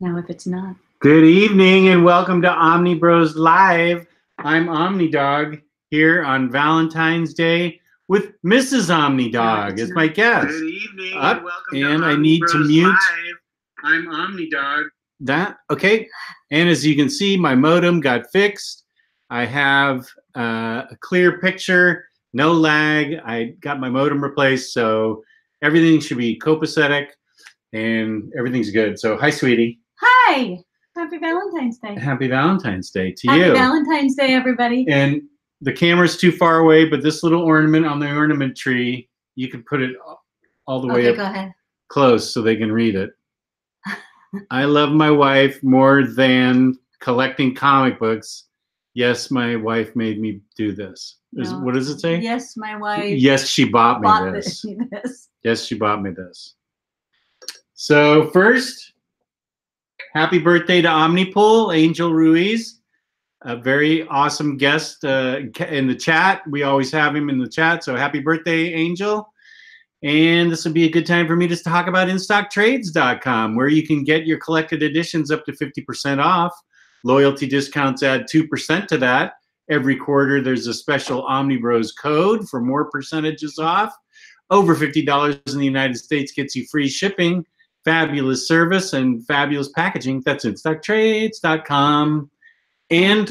Now if it's not. Good evening and welcome to Omnibroslive. I'm OmniDog here on Valentine's Day with Mrs. OmniDog as my guest. Good evening and welcome to I need to mute. Live. I'm OmniDog. That, okay. And as you can see, my modem got fixed. I have a clear picture, no lag. I got my modem replaced, so everything should be copacetic and everything's good. So, hi, sweetie. Hi! Happy Valentine's Day. Happy Valentine's Day to Happy you. Happy Valentine's Day, everybody. And the camera's too far away, but this little ornament on the ornament tree, you can put it all the way up go ahead. Close so they can read it. I love my wife more than collecting comic books. Yes, my wife made me do this. No. What does it say? Yes, my wife. Yes, she bought me this. Yes, she bought me this. So first, happy birthday to Omnipool, Angel Ruiz, a very awesome guest in the chat. We always have him in the chat, so happy birthday, Angel. And this would be a good time for me to talk about InStockTrades.com, where you can get your collected editions up to 50% off. Loyalty discounts add 2% to that. Every quarter, there's a special OmniBros code for more percentages off. Over $50 in the United States gets you free shipping. Fabulous service and fabulous packaging. That's InStockTrades.com. And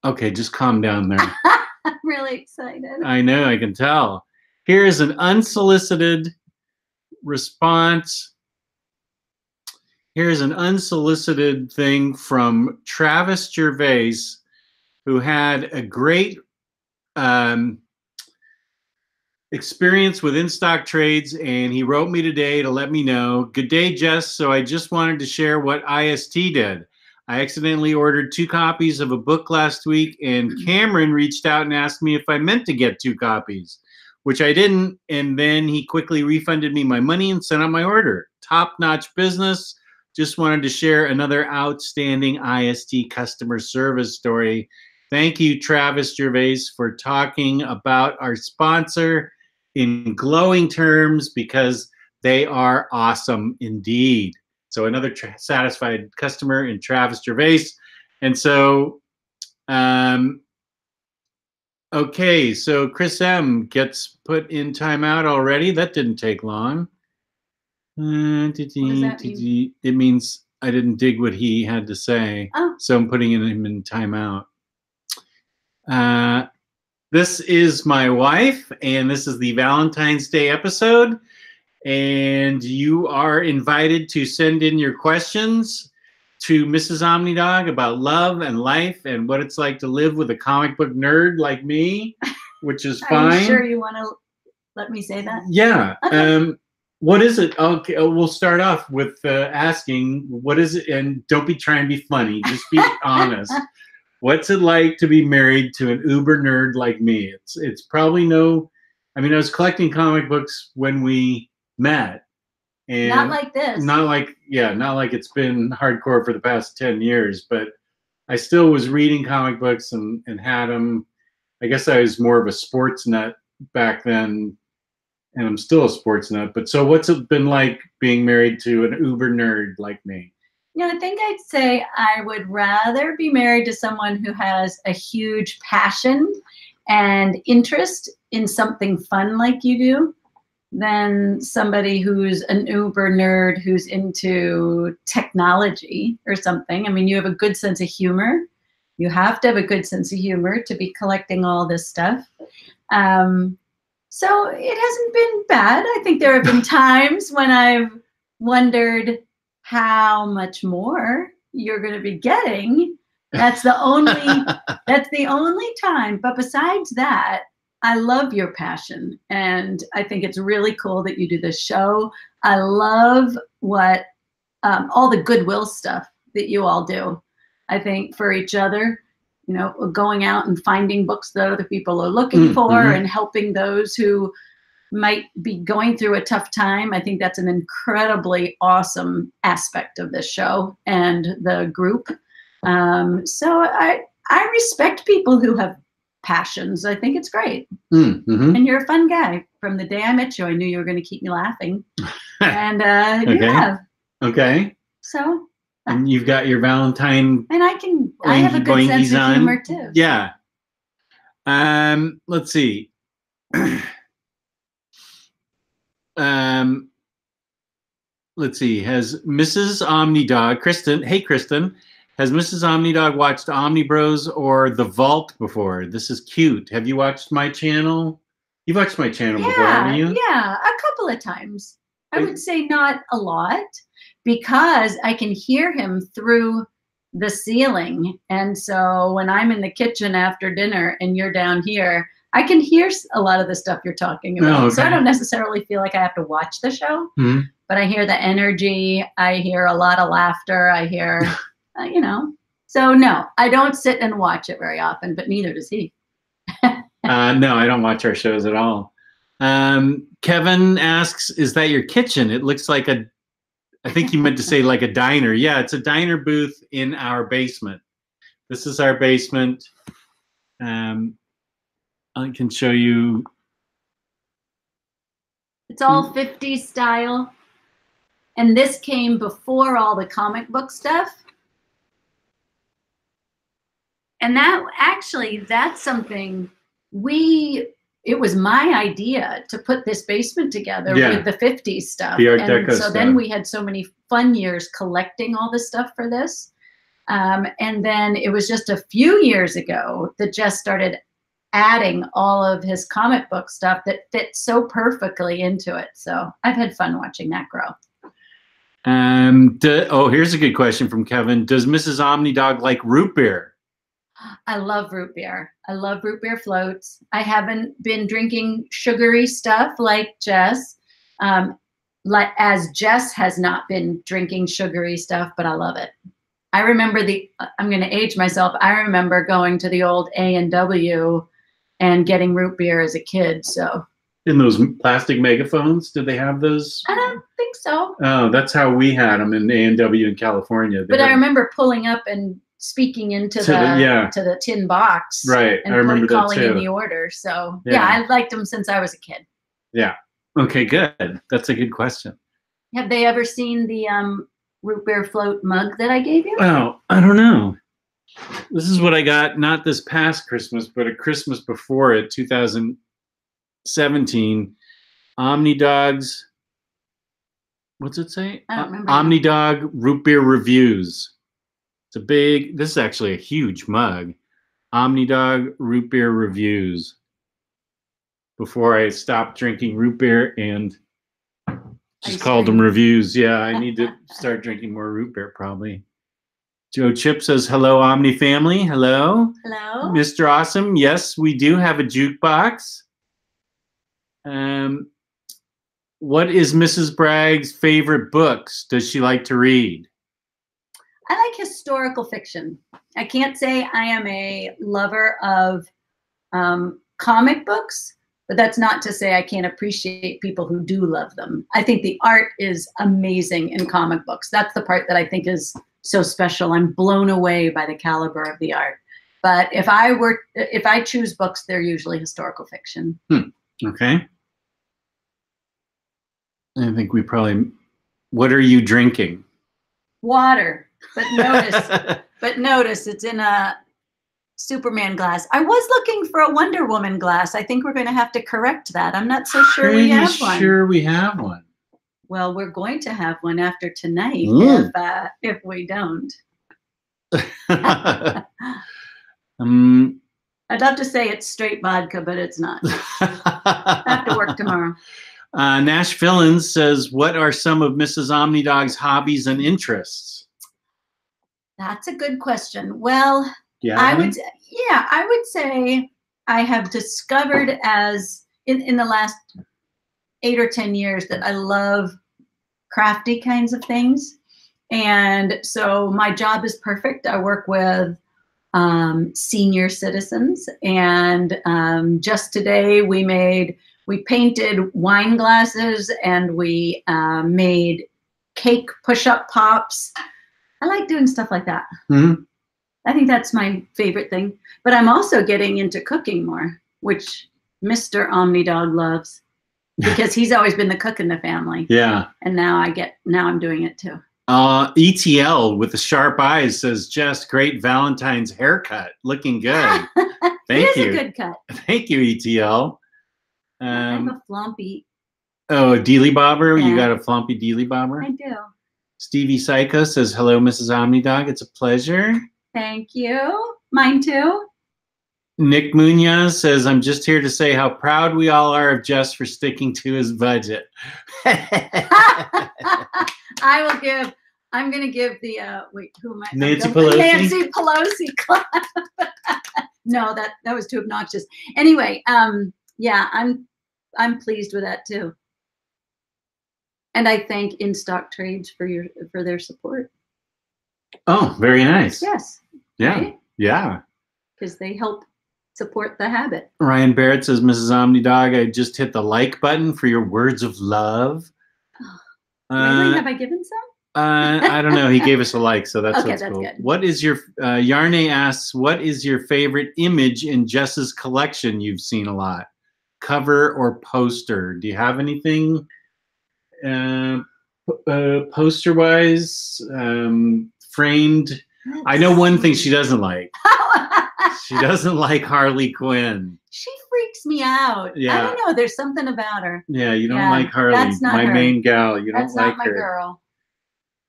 okay, just calm down there. I'm really excited. I know, I can tell. Here's an unsolicited response. Here's an unsolicited thing from Travis Gervais, who had a great experience with In-Stock Trades, and he wrote me today to let me know. Good day, Jess. So I just wanted to share what IST did. I accidentally ordered 2 copies of a book last week, and Cameron reached out and asked me if I meant to get 2 copies, which I didn't, and then he quickly refunded me my money and sent out my order. Top-notch business. Just wanted to share another outstanding IST customer service story. Thank you, Travis Gervais, for talking about our sponsor in glowing terms, because they are awesome indeed. So another satisfied customer in Travis Gervais. And so, okay, so Chris M gets put in timeout already. That didn't take long. What does that mean? It means I didn't dig what he had to say. Oh. So I'm putting him in timeout. This is my wife, and this is the Valentine's Day episode. And you are invited to send in your questions to Mrs. OmniDog about love and life and what it's like to live with a comic book nerd like me, which is fine. Are you sure you want to let me say that? Yeah. Okay. What is it? Okay, we'll start off with asking, what is it? And don't be trying to be funny. Just be honest. What's it like to be married to an uber nerd like me? It's probably no. I mean, I was collecting comic books when we met, and not like this. Not like it's been hardcore for the past 10 years. But I still was reading comic books and had them. I guess I was more of a sports nut back then, and I'm still a sports nut. But so, what's it been like being married to an uber nerd like me? Yeah, I think I'd say I would rather be married to someone who has a huge passion and interest in something fun like you do than somebody who's an uber nerd who's into technology or something. I mean, you have a good sense of humor. You have to have a good sense of humor to be collecting all this stuff. So it hasn't been bad. I think there have been times when I've wondered how much more you're going to be getting. That's the only time. But besides that, I love your passion, and I think it's really cool that you do this show. I love what all the goodwill stuff that you all do. I think for each other, you know, going out and finding books that other people are looking for and helping those who might be going through a tough time. I think that's an incredibly awesome aspect of this show and the group. So I respect people who have passions. I think it's great. And you're a fun guy. From the day I met you, I knew you were going to keep me laughing. And you have. Okay. So. And you've got your Valentine. And I have a good sense of humor too. Yeah. Let's see. Let's see. Has Mrs. OmniDog, Kristan, hey Kristan, has Mrs. OmniDog watched OmniBros or The Vault before? This is cute. Have you watched my channel? You've watched my channel before, haven't you? Yeah, a couple of times. I would say not a lot, because I can hear him through the ceiling. And so when I'm in the kitchen after dinner and you're down here, I can hear a lot of the stuff you're talking about. Oh, okay. So I don't necessarily feel like I have to watch the show, but I hear the energy. I hear a lot of laughter. I hear, you know. So no, I don't sit and watch it very often, but neither does he. No, I don't watch our shows at all. Kevin asks, is that your kitchen? It looks like I think you meant to say like a diner. Yeah, it's a diner booth in our basement. This is our basement. I can show you. It's all 50s style. And this came before all the comic book stuff. And that's something it was my idea to put this basement together with the 50s stuff. The Art Deco stuff. Then we had so many fun years collecting all this stuff for this. And then it was just a few years ago that Jess started adding all of his comic book stuff that fits so perfectly into it. So I've had fun watching that grow. Here's a good question from Kevin. Does Mrs. OmniDog like root beer? I love root beer. I love root beer floats. I haven't been drinking sugary stuff like Jess, as Jess has not been drinking sugary stuff, but I love it. I remember I'm going to age myself. I remember going to the old A&W and getting root beer as a kid. So in those plastic megaphones, did they have those? I don't think so. Oh, that's how we had them in A&W in California. But I remember pulling up and speaking into the tin box, right? And I remember calling that too. in the order. So yeah, I liked them since I was a kid. Yeah. Okay, good. That's a good question. Have they ever seen the root beer float mug that I gave you? Oh, I don't know. This is what I got, not this past Christmas, but a Christmas before it, 2017. OmniDog's, what's it say? I don't remember. OmniDog root beer reviews. This is actually a huge mug. OmniDog root beer reviews. Before I stopped drinking root beer and just called them reviews. Yeah, I need to start drinking more root beer probably. Joe Chip says, hello, Omni family. Hello. Hello. Mr. Awesome. Yes, we do have a jukebox. What is Mrs. Bragg's favorite books? Does she like to read? I like historical fiction. I can't say I am a lover of comic books, but that's not to say I can't appreciate people who do love them. I think the art is amazing in comic books. That's the part that I think is so special. I'm blown away by the caliber of the art. But if I choose books, they're usually historical fiction. Okay. I think what are you drinking? Water. But notice it's in a Superman glass. I was looking for a Wonder Woman glass. I think we're going to have to correct that. I'm not so sure we have one. Sure we have one. Well, we're going to have one after tonight if we don't. I'd love to say it's straight vodka, but it's not. I have to work tomorrow. Nash Fillins says, what are some of Mrs. OmniDog's hobbies and interests? That's a good question. Well, yeah, I would say I have discovered in the last 8 or 10 years that I love crafty kinds of things. And so my job is perfect. I work with senior citizens, and just today we painted wine glasses, and we made cake push-up pops. I like doing stuff like that. Mm-hmm. I think that's my favorite thing. But I'm also getting into cooking more, which Mr. OmniDog loves, because he's always been the cook in the family. Yeah. And now I'm doing it too. ETL with the sharp eyes says, Jess, great Valentine's haircut. Looking good. Thank you. It is a good cut. Thank you, ETL. I have a flompy. Oh, a dealy bobber? Yeah. You got a flompy dealy bobber? I do. Stevie Psycho says, hello, Mrs. OmniDog. It's a pleasure. Thank you. Mine too. Nick Munoz says, I'm just here to say how proud we all are of Jess for sticking to his budget. I'm going to give the, wait, who am I? Nancy Pelosi? Nancy Pelosi clap. No, that was too obnoxious. Anyway, yeah, I'm pleased with that too. And I thank In Stock Trades for their support. Oh, very nice. Yes. Yeah. Right? Yeah. Because they help support the habit. Ryan Barrett says, Mrs. OmniDog, I just hit the like button for your words of love. Really? Have I given some? I don't know. He gave us a like, so that's okay, that's cool. good. What is your Yarne asks, what is your favorite image in Jess's collection you've seen a lot? Cover or poster? Do you have anything poster wise? Framed? I know one thing she doesn't like. She doesn't like Harley Quinn. She freaks me out. Yeah. I don't know. There's something about her. Yeah, you don't like Harley. That's not my her. Main gal. You that's don't like not my her. Girl.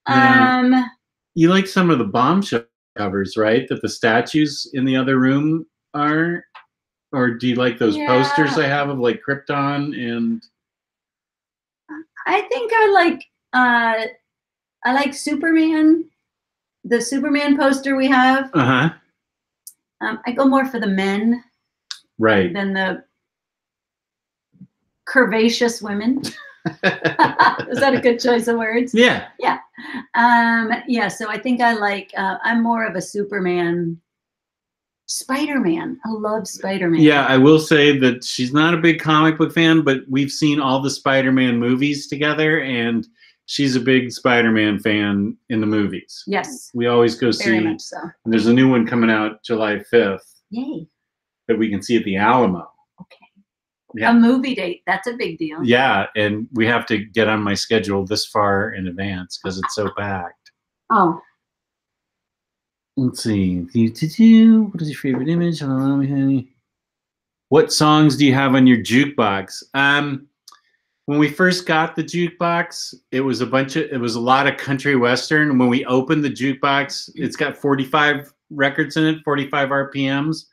Yeah. You like some of the Bombshell covers, right? That the statues in the other room are? Or do you like those posters I have of like Krypton and? I think I like Superman. The Superman poster we have. Uh-huh. I go more for the men. Right. Than the curvaceous women. Is that a good choice of words? Yeah. Yeah. Yeah, so I think I like, I'm more of a Superman. Spider-Man. I love Spider-Man. Yeah, I will say that she's not a big comic book fan, but we've seen all the Spider-Man movies together, and she's a big Spider-Man fan in the movies. Yes. We always go see. Very much so. And there's a new one coming out July 5th. Yay. That we can see at the Alamo. Okay. Yeah. A movie date. That's a big deal. Yeah, and we have to get on my schedule this far in advance because it's so packed. Oh. Let's see. What is your favorite image? What songs do you have on your jukebox? When we first got the jukebox, it was a lot of country western. When we opened the jukebox, it's got 45 records in it, 45 RPMs.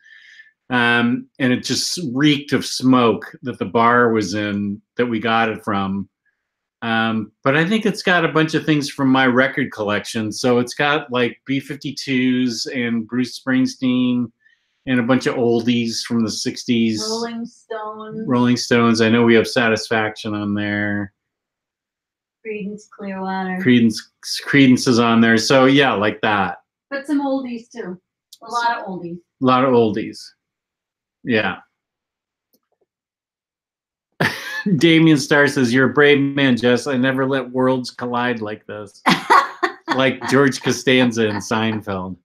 And it just reeked of smoke that the bar was in that we got it from. But I think it's got a bunch of things from my record collection. So it's got like B-52s and Bruce Springsteen and a bunch of oldies from the 60s. Rolling Stones. I know we have Satisfaction on there. Creedence Clearwater. Creedence is on there. So yeah, like that. But some oldies too. A lot of oldies. A lot of oldies. Yeah. Damien Starr says, you're a brave man, Jess. I never let worlds collide like this. Like George Costanza in Seinfeld.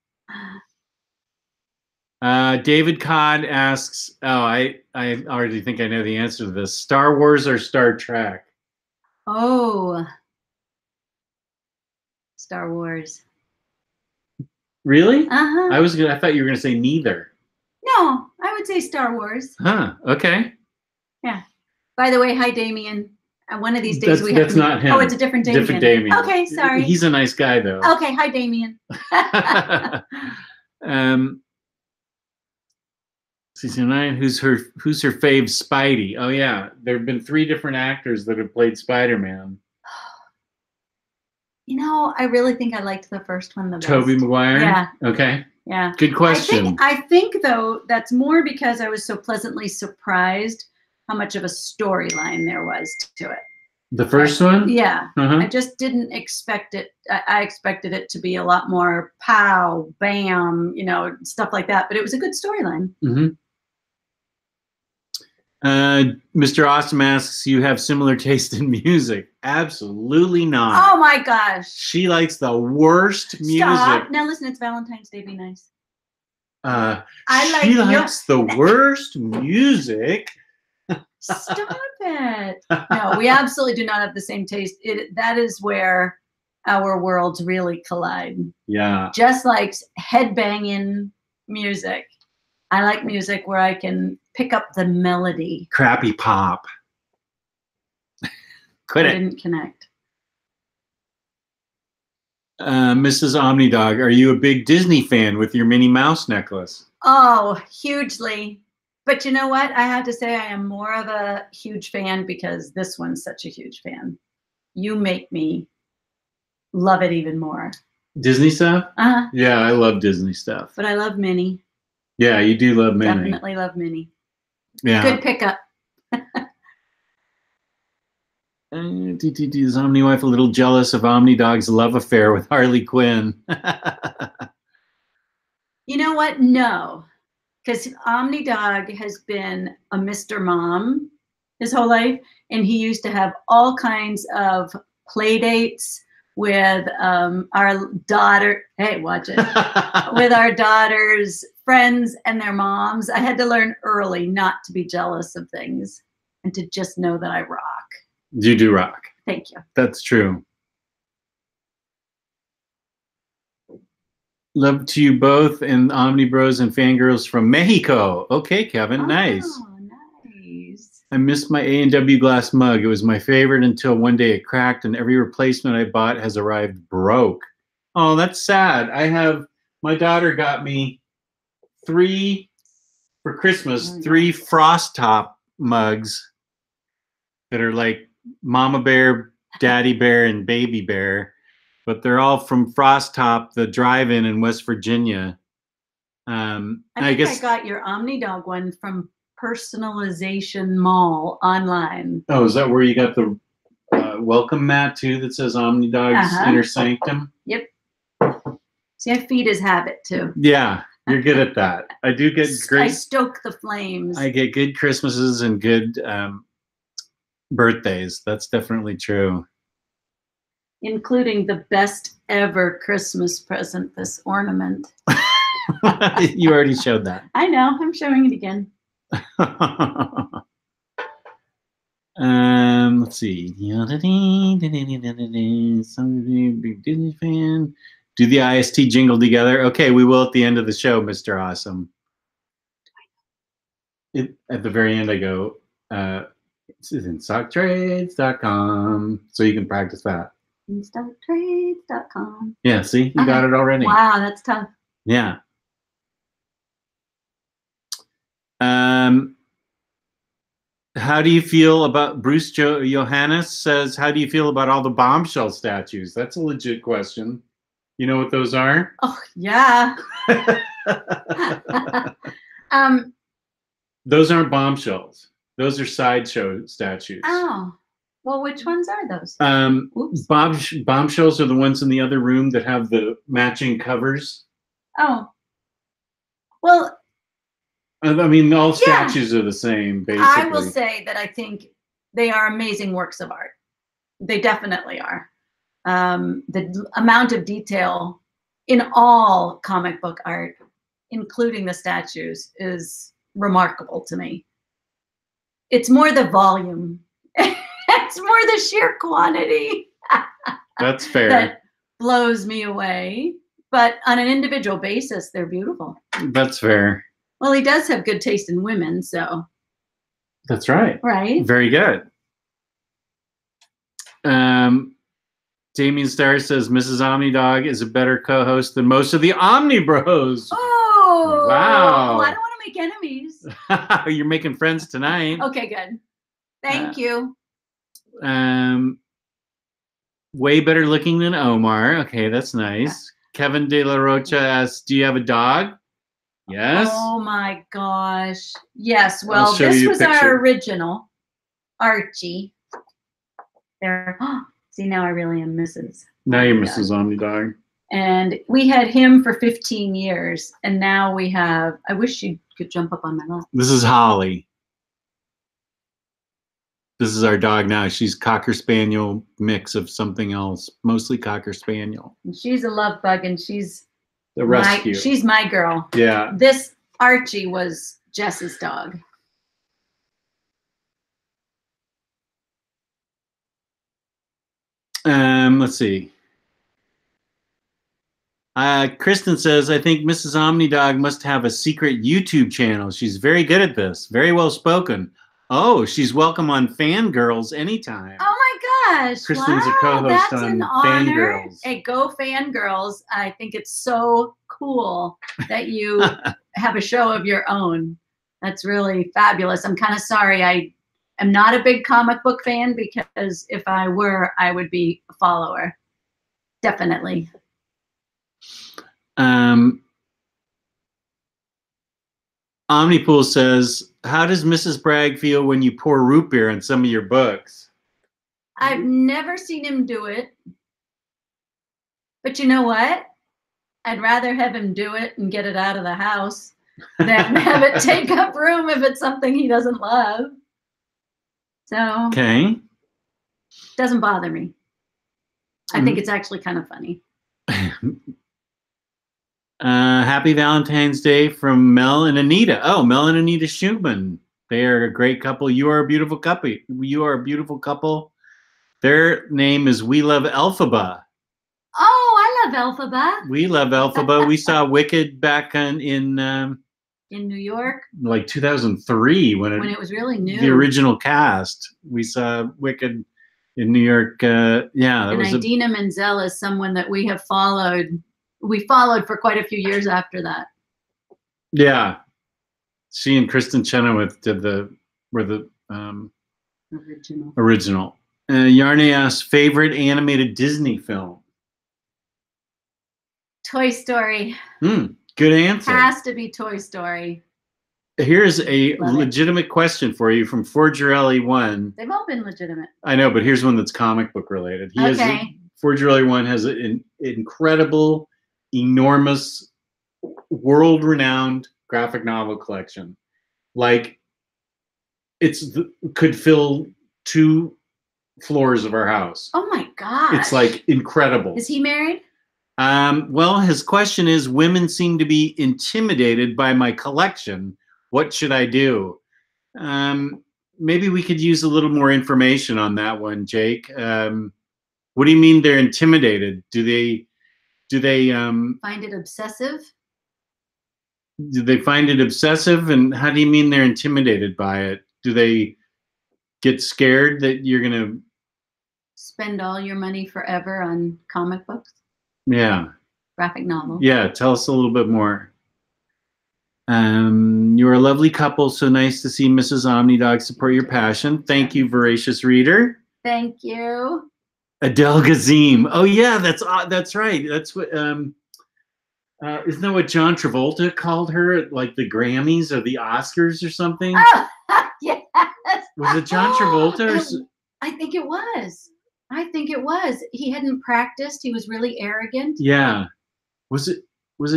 David Codd asks, I already think I know the answer to this. Star Wars or Star Trek? Oh. Star Wars. Really? Uh-huh. I thought you were going to say neither. No, I would say Star Wars. Huh, okay. Yeah. By the way, hi, Damien. One of these days we have That's not him. Oh, it's a different Damien. Different Damien. Okay, sorry. He's a nice guy, though. Okay, hi, Damien. 69, who's her fave Spidey? Oh, yeah. There have been 3 different actors that have played Spider-Man. You know, I really think I liked the first one the best. Tobey Maguire? Yeah. Okay. Yeah. Good question. I think, though, that's more because I was so pleasantly surprised how much of a storyline there was to it. The first one? Yeah. Uh-huh. I just didn't expect it. I expected it to be a lot more pow, bam, you know, stuff like that. But it was a good storyline. Mm-hmm. Mr. Awesome asks, you have similar taste in music. Absolutely not. Oh my gosh. She likes the worst music. Stop. Now listen, it's Valentine's Day. Be nice. She likes the worst music. Stop it. No, we absolutely do not have the same taste. That is where our worlds really collide. Yeah. Just like headbanging music. I like music where I can pick up the melody. Crappy pop. Quit I it. didn't connect. Mrs. OmniDog, are you a big Disney fan with your Minnie Mouse necklace? Oh, hugely. But you know what? I have to say I am more of a huge fan because this one's such a huge fan. You make me love it even more. Disney stuff? Uh-huh. Yeah, I love Disney stuff. But I love Minnie. Yeah, you do love Minnie. Definitely love Minnie. Yeah. Good pickup. Is OmniWife a little jealous of OmniDog's love affair with Harley Quinn? You know what? No. Because OmniDog has been a Mr. Mom his whole life. And he used to have all kinds of play dates with our daughter. Hey, watch it. With our daughter's friends and their moms. I had to learn early not to be jealous of things and to just know that I rock. You do rock. Thank you. That's true. Love to you both and OmniBros and Fangirls from Mexico. Okay, Kevin, nice. Oh, nice. I missed my A&W glass mug. It was my favorite until one day it cracked and every replacement I bought has arrived broke. Oh, that's sad. My daughter got me 3 for Christmas, 3 Frost Top mugs that are like Mama Bear, Daddy Bear, and Baby Bear. But they're all from Frost Top, the drive-in in West Virginia. I guess I got your OmniDog one from Personalization Mall online. Oh, is that where you got the welcome mat too that says OmniDog's Inner Sanctum? Yep. See, I feed his habit too. Yeah, you're good at that. I do get great. I stoke the flames. I get good Christmases and good birthdays. That's definitely true. Including the best ever Christmas present, this ornament. You already showed that. I know. I'm showing it again. Let's see. Some big Disney fan. Do the IST jingle together. Okay, we will at the end of the show, Mr. Awesome. At the very end, I go, it's instocktrades.com. So you can practice that. Instocktrades.com. Yeah, see? You got it already. Wow, that's tough. Yeah. How do you feel about Bruce Johannes says, how do you feel about all the bombshell statues? That's a legit question. You know what those are? Oh, yeah. Those aren't bombshells. Those are sideshow statues. Oh. Well, which ones are those? Bombshells are the ones in the other room that have the matching covers. Oh. Well, I mean, all statues are the same, basically. I will say that I think they are amazing works of art. They definitely are. The amount of detail in all comic book art, including the statues, is remarkable to me. It's more the volume. It's more the sheer quantity. That's fair. That blows me away. But on an individual basis, they're beautiful. That's fair. Well, he does have good taste in women, so. That's right. Right. Very good. Damien Starr says Mrs. OmniDog is a better co-host than most of the OmniBros. Oh. Wow. Well, I don't want to make enemies. You're making friends tonight. Okay, good. Thank you. Way better looking than Omar. Okay, that's nice. Kevin De La Rocha asks, do you have a dog? Yes. Oh my gosh. Yes. Well, this was our original, Archie. There. See, now I really am Mrs. Now you're Mrs. OmniDog. And we had him for 15 years. And now we have, I wish you could jump up on my lap. This is Holly. This is our dog now. She's Cocker Spaniel mix of something else, mostly Cocker Spaniel. And she's a love bug, and she's the rescue. She's my girl. Yeah. This Archie was Jess's dog. Let's see. Kristan says, I think Mrs. OmniDog must have a secret YouTube channel. She's very good at this. Very well spoken. Oh, she's welcome on Fangirlz anytime. Oh my gosh. Kristan's a wow, co-host that's on an honor. Fangirlz. Hey, go Fangirlz. I think it's so cool that you have a show of your own. That's really fabulous. I'm kind of sorry. I am not a big comic book fan, because if I were, I would be a follower. Definitely. Omnipool says, how does Mrs. Bragg feel when you pour root beer on some of your books? I've never seen him do it. But you know what? I'd rather have him do it and get it out of the house than have it take up room if it's something he doesn't love. So, okay. Doesn't bother me. I think it's actually kind of funny. Happy Valentine's Day from Mel and Anita. Oh, Mel and Anita Schubman. They are a great couple. You are a beautiful couple. You are a beautiful couple. Their name is We Love Elphaba. Oh, I love Elphaba. We love Elphaba. We saw Wicked back in New York, like 2003 when it was really new. The original cast. We saw Wicked in New York. Yeah, and Idina Menzel is someone that we have followed. We followed for quite a few years after that. Yeah, she and Kristan Chenoweth were the original. Yarney asks, favorite animated Disney film? Toy Story. Good answer. Has to be Toy Story. Here's a legitimate question for you from Forgerelli 1. They've all been legitimate. I know, but here's one that's comic book related. Forgerelli 1 has an incredible, enormous, world-renowned graphic novel collection. Like, could fill 2 floors of our house. Oh my gosh. It's like incredible. Is he married? Well, his question is, women seem to be intimidated by my collection. What should I do? Maybe we could use a little more information on that one, Jake. What do you mean they're intimidated? Do they find it obsessive? Do they find it obsessive? And how do you mean they're intimidated by it? Do they get scared that you're going to spend all your money forever on comic books? Yeah. Graphic novel. Yeah, tell us a little bit more. You're a lovely couple. So nice to see Mrs. OmniDog support your passion. Thank you, voracious reader. Thank you. Adele Gazim. Oh yeah, that's right. That's what. Isn't that what John Travolta called her at like the Grammys or the Oscars or something? Oh, yes. Was it John Travolta? I think it was. He hadn't practiced. He was really arrogant. Yeah. Was it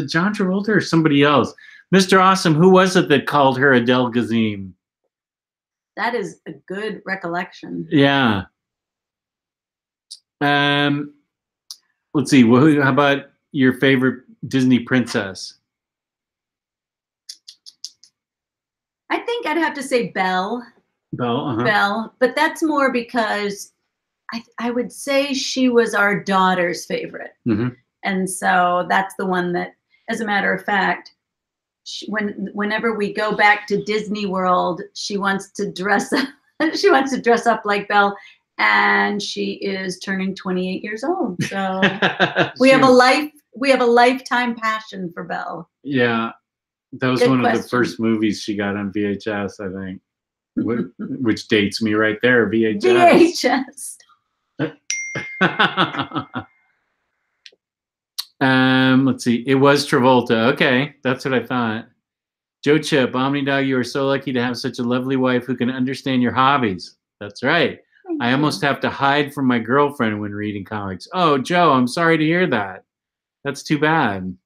John Travolta or somebody else? Mr. Awesome, who was it that called her Adele Gazim? That is a good recollection. Yeah. Let's see. How about your favorite Disney princess? I think I'd have to say Belle. Belle, Belle, but that's more because I would say she was our daughter's favorite. Mm-hmm. And so that's the one that, as a matter of fact, whenever we go back to Disney World, she wants to dress up. She wants to dress up like Belle, and she is turning 28 years old. So we have a lifetime passion for Belle. Yeah, that was one of the first movies she got on VHS, I think, which dates me right there. VHS. Let's see. It was Travolta. Okay, that's what I thought. Joe Chip, OmniDog, you are so lucky to have such a lovely wife who can understand your hobbies. That's right. I almost have to hide from my girlfriend when reading comics. Oh, Joe, I'm sorry to hear that. That's too bad.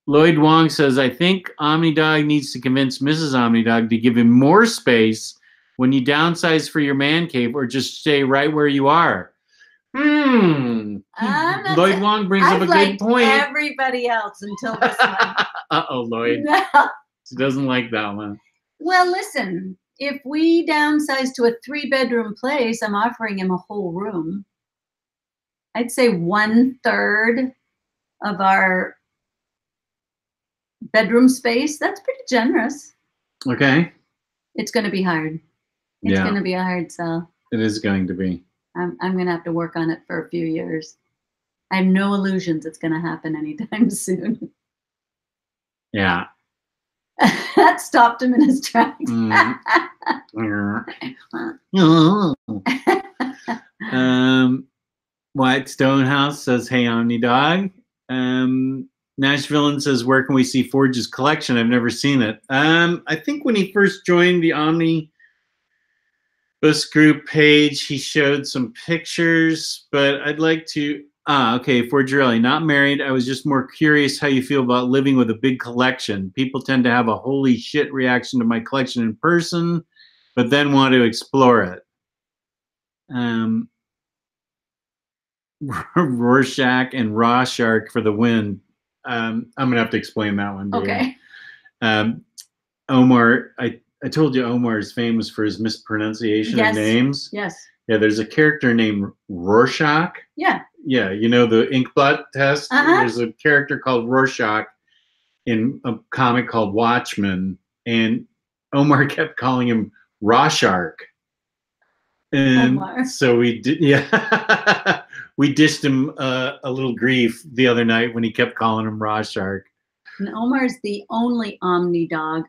Lloyd Wong says, I think OmniDog needs to convince Mrs. OmniDog to give him more space when you downsize for your man cave, or just stay right where you are. Lloyd Wong brings up a good point. Everybody else until this one. Uh-oh, Lloyd. No. She doesn't like that one. Well, listen, if we downsize to a 3-bedroom place, I'm offering him a whole room. I'd say 1/3 of our bedroom space. That's pretty generous. Okay. It's going to be hard. It's going to be a hard sell. It is going to be. I'm going to have to work on it for a few years. I have no illusions it's going to happen anytime soon. Yeah. That stopped him in his tracks. White Stonehouse says, "Hey, OmniDog." Nash Villain says, "Where can we see Forge's collection? I've never seen it." I think when he first joined the Omnibus group page, he showed some pictures, but I'd like to. Okay, Forge Ryley, not married. I was just more curious how you feel about living with a big collection. People tend to have a holy shit reaction to my collection in person, but then want to explore it. Rorschach and Raw Shark for the win. I'm gonna have to explain that one. Okay. Omar, I told you Omar is famous for his mispronunciation of names. Yes. Yeah, there's a character named Rorschach. Yeah. Yeah, you know the Inkblot test? There's a character called Rorschach in a comic called Watchmen, and Omar kept calling him Raw Shark. And so we did, we dished him a little grief the other night when he kept calling him Raw Shark. And Omar's the only OmniDog,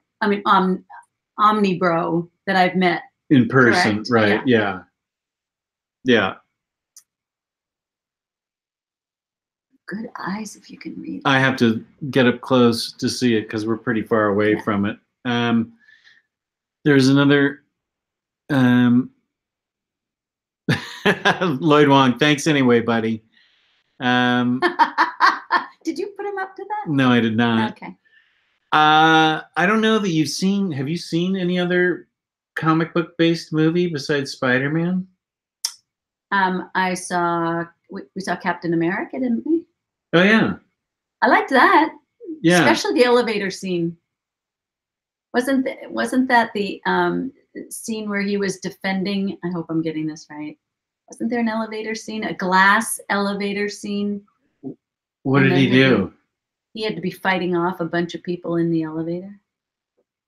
OmniBro that I've met. In person, correct? Right, yeah. Good eyes if you can read. I have to get up close to see it because we're pretty far away from it. There's another... Lloyd Wong, thanks anyway, buddy. Did you put him up to that? No, I did not. Okay. I don't know that you've seen. Have you seen any other comic book based movie besides Spider-Man? We saw Captain America, didn't we? Oh yeah. I liked that. Yeah. Especially the elevator scene. Wasn't that the scene where he was defending? I hope I'm getting this right. Wasn't there an elevator scene, a glass elevator scene? What did he do? He had to be fighting off a bunch of people in the elevator.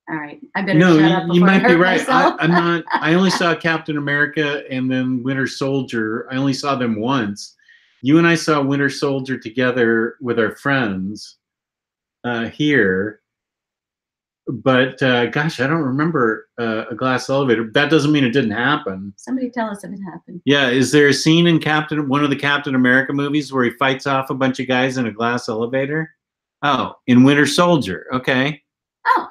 All right, I better shut up. No, you might be right. Myself. I'm not. I only saw Captain America and then Winter Soldier. I only saw them once. You and I saw Winter Soldier together with our friends here. But gosh, I don't remember a glass elevator. That doesn't mean it didn't happen. Somebody tell us if it happened. Yeah, is there a scene in one of the Captain America movies where he fights off a bunch of guys in a glass elevator? Oh, in Winter Soldier. Okay. Oh.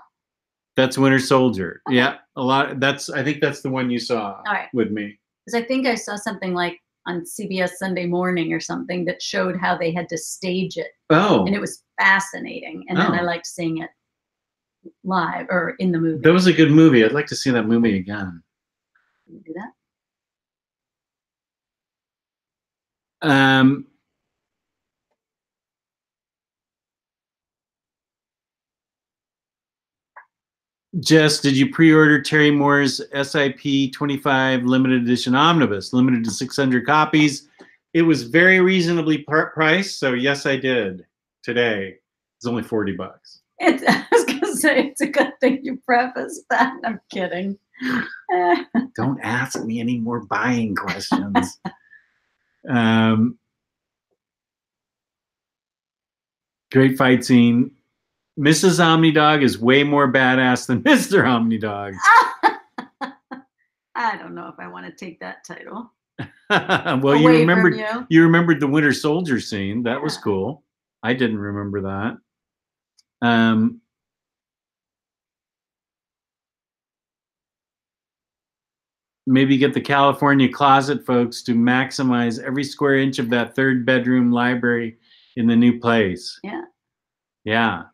That's Winter Soldier. Okay. Yeah, I think that's the one you saw with me. Because I think I saw something like on CBS Sunday Morning or something that showed how they had to stage it. Oh. And it was fascinating. And then I liked seeing it live or in the movie. That was a good movie. I'd like to see that movie again. Can you do that? Jess, did you pre-order Terry Moore's SIP 25 limited edition omnibus, limited to 600 copies? It was very reasonably priced, so yes, I did today. It's only $40. I was gonna say it's a good thing you prefaced that. I'm kidding. Don't ask me any more buying questions. Great fight scene. Mrs. OmniDog is way more badass than Mr. OmniDog. I don't know if I want to take that title. Well, you remembered the Winter Soldier scene. That was cool. I didn't remember that. Maybe get the California Closet folks to maximize every square inch of that 3rd bedroom library in the new place. Yeah. Yeah.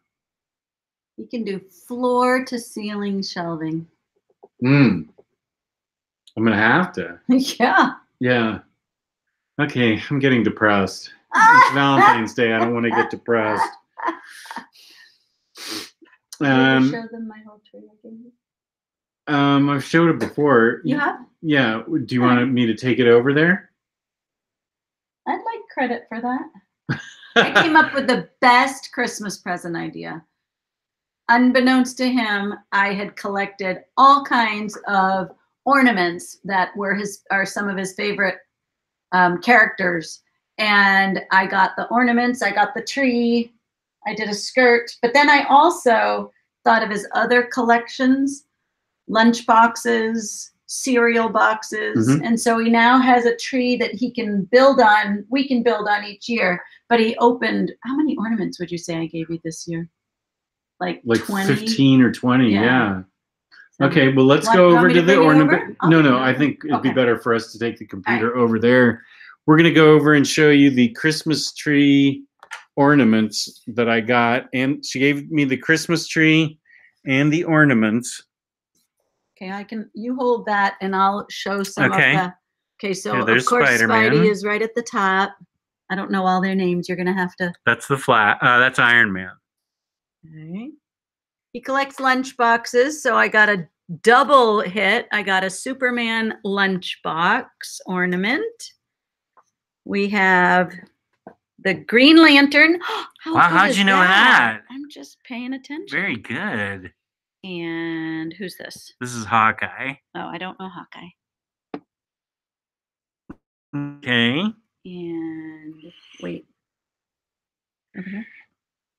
You can do floor to ceiling shelving. I'm gonna have to. Yeah. Yeah. Okay, I'm getting depressed. It's Valentine's Day. I don't want to get depressed. Show them my whole tree I gave you. I've showed it before. You have? Yeah. Do you want me to take it over there? I'd like credit for that. I came up with the best Christmas present idea. Unbeknownst to him, I had collected all kinds of ornaments that are some of his favorite characters. And I got the ornaments, I got the tree, I did a skirt, but then I also thought of his other collections, lunch boxes, cereal boxes. And so he now has a tree that he can build on, we can build on each year. But he opened, how many ornaments would you say I gave you this year? Like 20? 15 or 20, yeah. So okay, well, let's go over to the ornament. No, I think it'd be Okay. better for us to take the computer over there. We're going to go over and show you the Christmas tree ornaments that I got. And she gave me the Christmas tree and the ornaments. Okay, you hold that and I'll show some of the, so Here, there's of course Spider-Man. Spidey is right at the top. I don't know all their names. You're going to have to. That's that's Iron Man. Okay. He collects lunch boxes, so I got a double hit. I got a Superman lunchbox ornament. We have the Green Lantern. Wow, how'd you know that? I'm just paying attention. Very good. And who's this? This is Hawkeye. Oh, I don't know Hawkeye. Okay. And wait. Over here.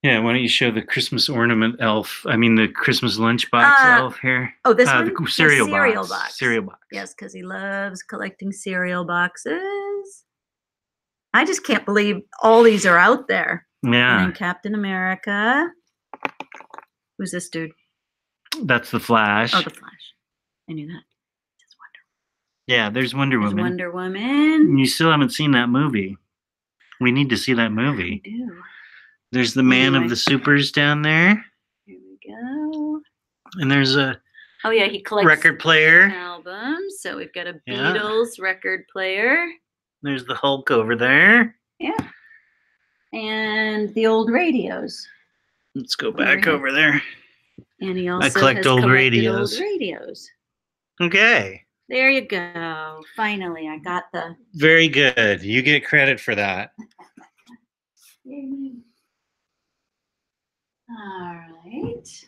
Yeah, why don't you show the Christmas ornament elf? I mean, the Christmas lunchbox elf here. Oh, this one? The cereal box. Cereal box. Yes, because he loves collecting cereal boxes. I just can't believe all these are out there. Yeah. And then Captain America. Who's this dude? That's the Flash. Oh, the Flash. I knew that. It's Wonder Yeah, there's Wonder Woman. Woman. Wonder Woman. You still haven't seen that movie. We need to see that movie. I do. There's the Man of the Supers down there. Here we go. And there's a he collects record player. albums. So we've got a Beatles record player. There's the Hulk over there. Yeah. And the old radios. Let's go back over there. And he also collect old radios. old radios. Okay. There you go. Finally, I got the. Very good. You get credit for that. All right.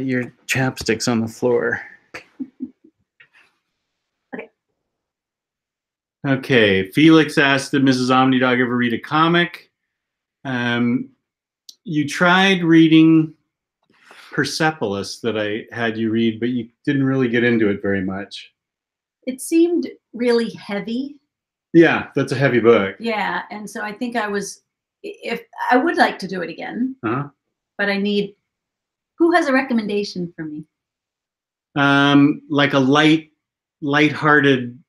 Your chapstick's on the floor. Okay. Felix asked, did Mrs. OmniDog ever read a comic? You tried reading Persepolis that I had you read, but you didn't really get into it very much. It seemed really heavy. Yeah, that's a heavy book. Yeah, and so I think I would like to do it again, but I need. Who has a recommendation for me? Like a lighthearted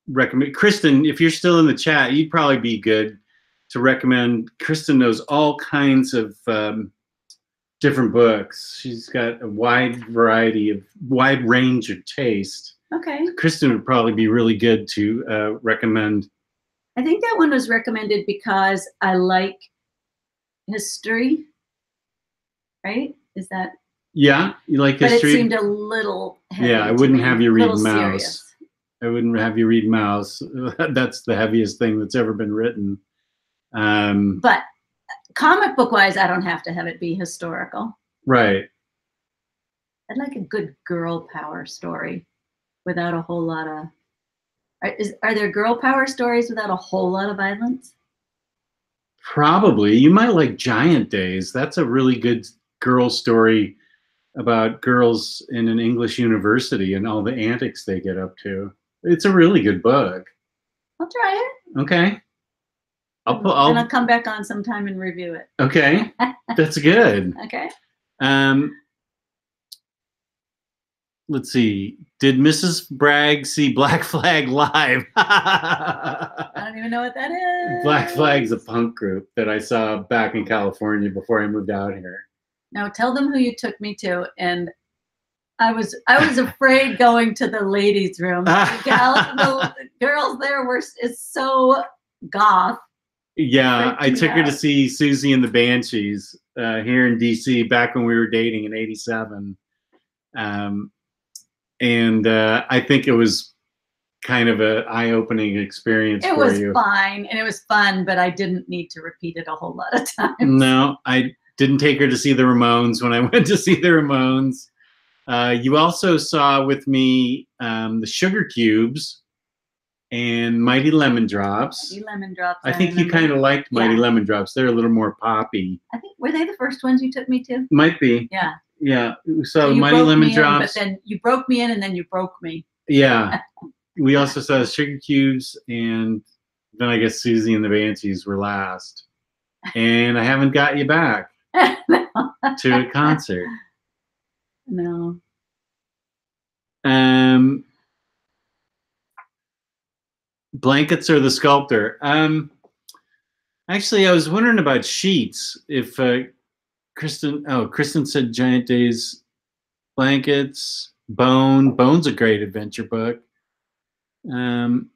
recommend. Kristan, if you're still in the chat, you'd probably be good to recommend. Kristan knows all kinds of different books. She's got a wide range of taste. Okay. Kristan would probably be really good to recommend. I think that one was recommended because I like history. Right? Is that? Yeah, you like history? But it seemed a little heavy. Yeah, I wouldn't have you read Mouse. Serious. I wouldn't have you read Mouse. That's the heaviest thing that's ever been written. But comic book wise, I don't have to have it be historical. Right. I'd like a good girl power story without a whole lot of. Are there girl power stories without a whole lot of violence? Probably. You might like Giant Days. That's a really good girl story about girls in an English university and all the antics they get up to. It's a really good book. I'll try it. Okay. I'll come back on sometime and review it. Okay. That's good. Okay. Let's see. Did Mrs. Bragg see Black Flag live? I don't even know what that is. Black Flag's a punk group that I saw back in California before I moved out here. Now tell them who you took me to, and I was afraid going to the ladies' room. The girls there is so goth. Yeah, I took her to see Susie and the Banshees here in DC back when we were dating in '87. And I think it was kind of an eye-opening experience for you. It was fine, and it was fun, but I didn't need to repeat it a whole lot of times. No, I didn't take her to see the Ramones when I went to see the Ramones. You also saw with me the Sugar Cubes and Mighty Lemon Drops. Mighty Lemon Drops. I think you kind of liked Mighty Lemon Drops. They're a little more poppy. I think, were they the first ones you took me to? Might be. Yeah. Yeah. So Mighty Lemon Drops. But then you broke me in, and then you broke me. Yeah. We also saw the Sugar Cubes, and then I guess Susie and the Banshees were last. And I haven't got you back to a concert. No. Blankets or the sculptor? Actually, I was wondering about sheets. If Kristan said Giant Days, blankets, Bone's a great adventure book. Damien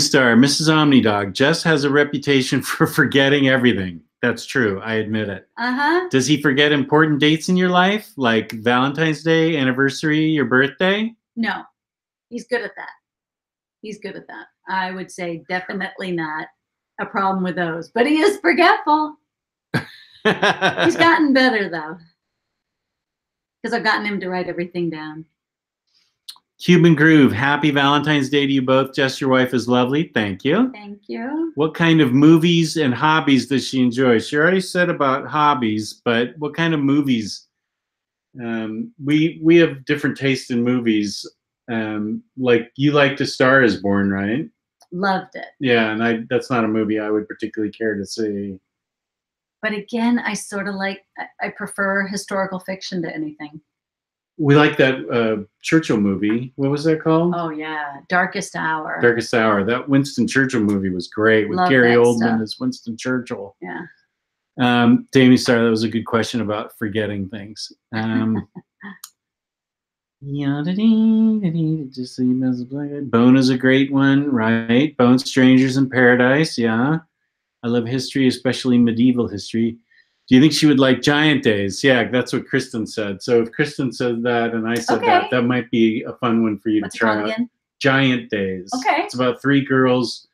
Starr, Mrs. OmniDog. Jess has a reputation for forgetting everything. That's true. I admit it. Does he forget important dates in your life, like Valentine's Day, anniversary, your birthday? No, he's good at that. He's good at that. I would say definitely not a problem with those, but he is forgetful. He's gotten better though, because I've gotten him to write everything down. Cuban Groove, happy Valentine's Day to you both. Jess, your wife is lovely. Thank you. Thank you. What kind of movies and hobbies does she enjoy? She already said about hobbies, but what kind of movies? We have different tastes in movies. Like you liked A Star Is Born, right? Loved it. Yeah, and that's not a movie I would particularly care to see. But again, I sort of I prefer historical fiction to anything. We like that Churchill movie. What was that called? Oh, yeah. Darkest Hour. Darkest Hour. That Winston Churchill movie was great with Gary Oldman as Winston Churchill. Yeah. Damien Starr, that was a good question about forgetting things. Bone is a great one, right? Bone, Strangers in Paradise, yeah. I love history, especially medieval history. Do you think she would like Giant Days? Yeah, that's what Kristan said. So if Kristan said that and I said that, that might be a fun one for you to try out. Again? Giant Days. Okay. It's about 3 girls,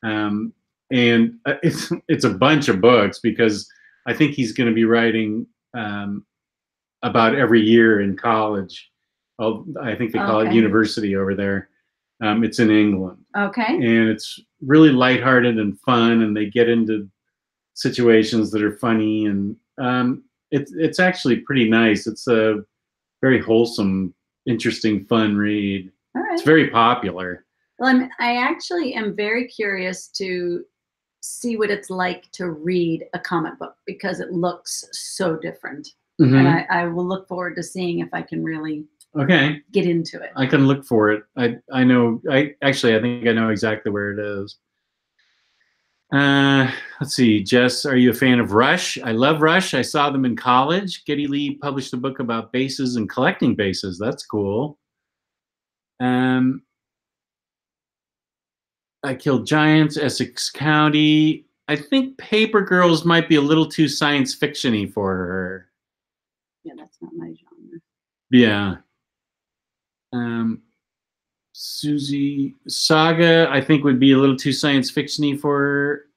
and it's a bunch of books because I think he's going to be writing about every year in college. I think they call it university over there. It's in England. Okay. And it's really lighthearted and fun, and they get into situations that are funny, and it's actually pretty nice. It's a very wholesome, interesting, fun read. All right. It's very popular. Well, I actually am very curious to see what it's like to read a comic book because it looks so different. Mm-hmm. And I will look forward to seeing if I can really get into it. I can look for it. I think I know exactly where it is. Let's see, Jess, are you a fan of Rush? I love Rush. I saw them in college. Geddy Lee published a book about bases and collecting bases. That's cool. I Killed Giants, Essex County. I think Paper Girls might be a little too science fiction-y for her. Yeah, that's not my genre. Yeah. Susie Saga, I think, would be a little too science fiction-y for her.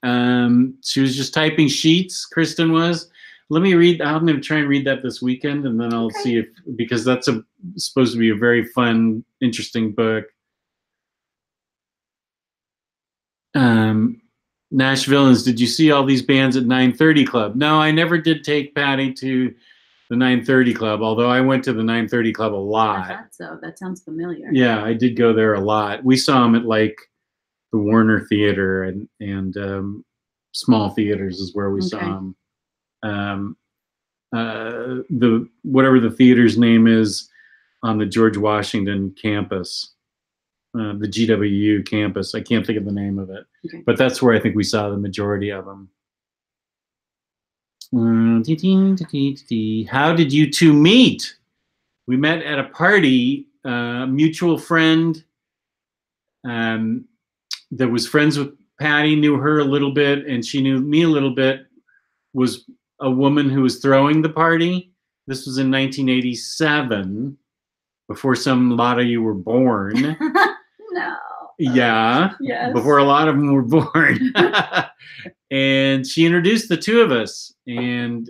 She was just typing sheets, Kristan was. Let me read. I'm going to try and read that this weekend, and then I'll see if, because that's supposed to be a very fun, interesting book. Nash Villains, did you see all these bands at 930 Club? No, I never did take Patty to the 930 Club, although I went to the 930 Club a lot. I thought so. That sounds familiar. Yeah, I did go there a lot. We saw them at like the Warner Theater and small theaters is where we saw them. Whatever the theater's name is on the George Washington campus, the GWU campus. I can't think of the name of it, but that's where I think we saw the majority of them. How did you two meet? We met at a party. Mutual friend that was friends with Patty knew her a little bit, and she knew me a little bit, was a woman who was throwing the party. This was in 1987, before a lot of you were born. No. Yeah. Yes. Before a lot of them were born. And she introduced the two of us, and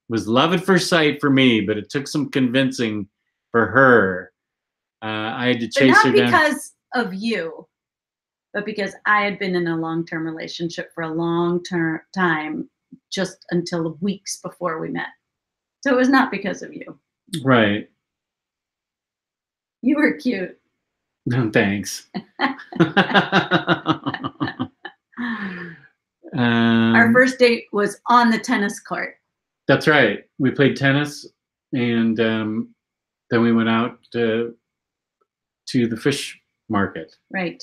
was love at first sight for me, but it took some convincing for her. I had to chase her down. Not because of you, but because I had been in a long-term relationship for a long-term time, just until weeks before we met. So it was not because of you. Right. You were cute. No, thanks. Our first date was on the tennis court. That's right. We played tennis, and then we went out to the fish market. Right.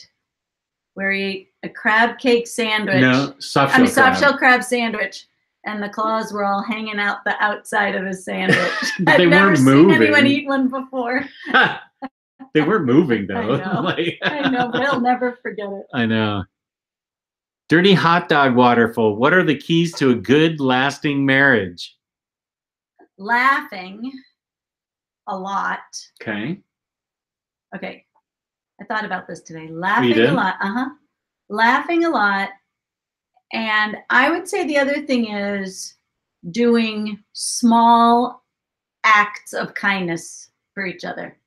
Where he ate a crab cake sandwich. No, soft shell crab sandwich. And the claws were all hanging out the outside of his sandwich. They weren't moving. I've never seen anyone eat one before. They weren't moving, though. I know, I know, but I'll never forget it. I know. Dirty hot dog waterful. What are the keys to a good, lasting marriage? Laughing a lot. Okay. Okay. I thought about this today. Laughing a lot. Laughing a lot. And I would say the other thing is doing small acts of kindness for each other.